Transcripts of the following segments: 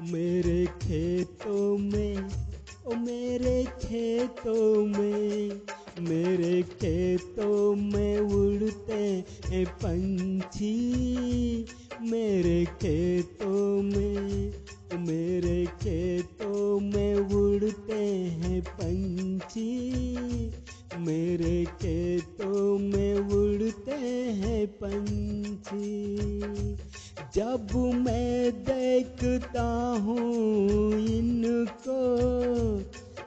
मेरे खेतों में, ओ मेरे खेतों में, मेरे खेतों में उड़ते हैं पंछी। मेरे खेतों में, मेरे खेतों में उड़ते हैं पंछी। मेरे खेतों में उड़ते हैं पंछी। जब मैं देखता हूँ इनको,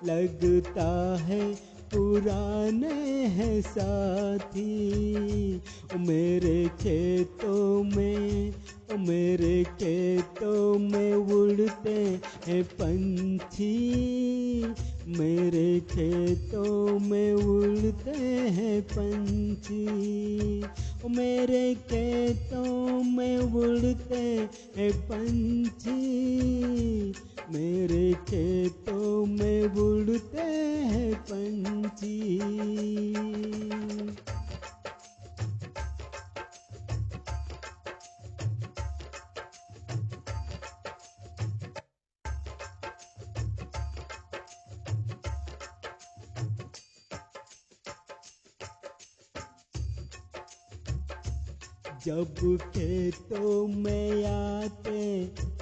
लगता है पुराने हैं साथी। मेरे खेतों में, मेरे खेतों में उड़ते हैं पंछी। मेरे खेतों में उड़ते हैं पंछी। मेरे खेतों में उड़ते हैं पंछी। मेरे खेतों में उड़ते हैं पंछी। जब खेतों में आते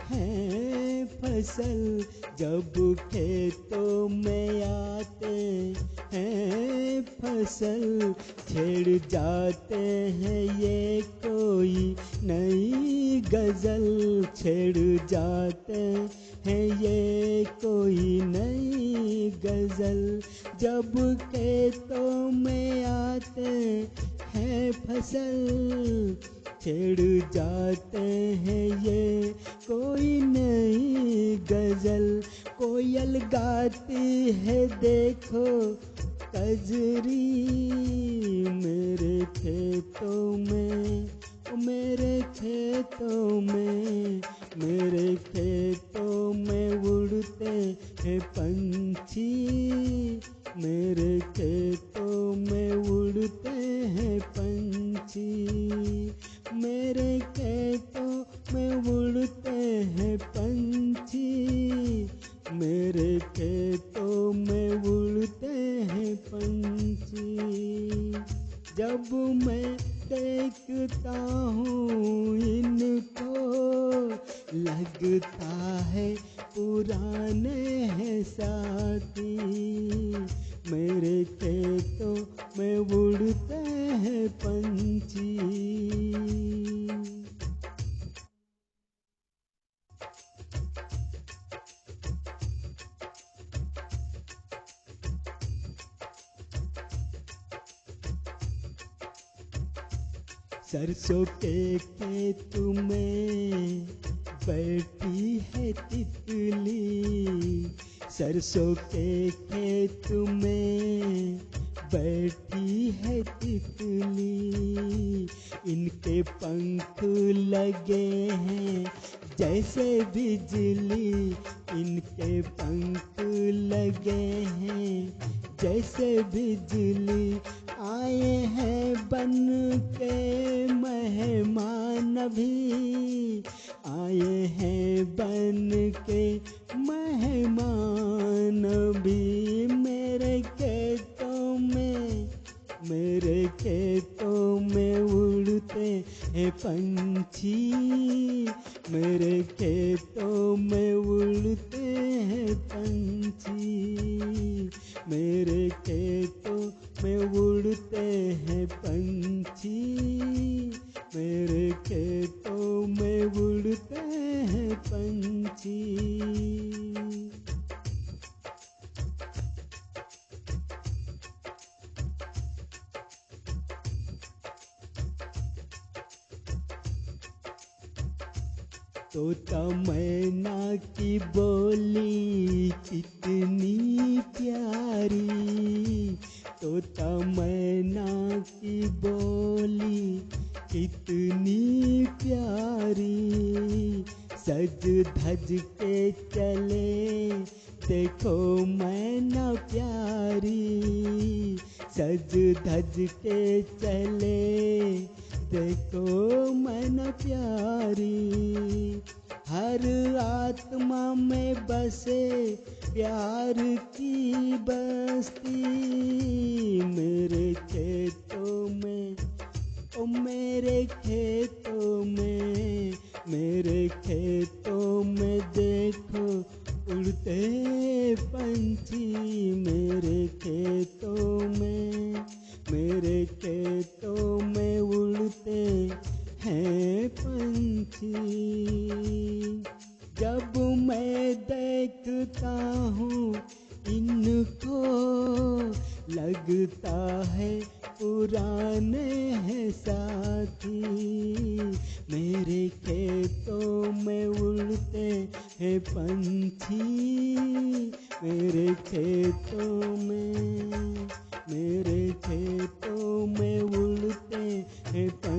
हैं फसल, जब खेतों में आते हैं फसल, छेड़ जाते हैं ये कोई नई गज़ल। छेड़ जाते हैं ये कोई नई गज़ल। जब खेतों में आते हैं फसल, छेड़ जाते हैं ये कोई नई गज़ल। कोयल गाती है देखो कजरी। मेरे खेतों में, मेरे खेतों में, मेरे खेतों में उड़ते हैं पंछी। मेरे खेतों में उड़ते हैं पंछी। मेरे खेतों में उड़ते हैं पंछी। मेरे खेतों में उड़ते हैं पंछी। जब मैं देखता हूँ इनको, लगता है पुराने हैं साथी। मेरे खेतों में उड़ते हैं पंछी। सरसों के खेत में बैठी है तितली। सरसों के खेत में बैठी है तितली। इनके पंख लगे हैं जैसे बिजली। इनके पंख लगे हैं जैसे बिजली। आए हैं बन के मेहमान भी। आए हैं बन के मेहमान भी। मेरे खेतों में, मेरे खेतों में उड़ते हैं पंछी। मेरे खेतों में उड़ते हैं पंछी। मेरे खेतों में उड़ते हैं पंछी। मेरे खेतों में उड़ते हैं पंछी। तोता मैना की बोली कितनी प्यारी। तोता मैना की बोली कितनी प्यारी। सज धज के चले देखो मैना प्यारी। सज धज के चले देखो मन प्यारी, हर आत्मा में बसे प्यार की बस्ती। मेरे खेतों में, ओ मेरे खेतों में, मेरे खेतों में देखो उड़ते पंछी। मेरे खेतों में, मेरे खेतों में उड़ते हैं पंछी। जब मैं देखता हूँ इनको, लगता है पुराने हैं साथी। मेरे खेतों में उड़ते हैं पंछी, मेरे खेतों में, मेरे खेतों में उड़ते हैं पंछी।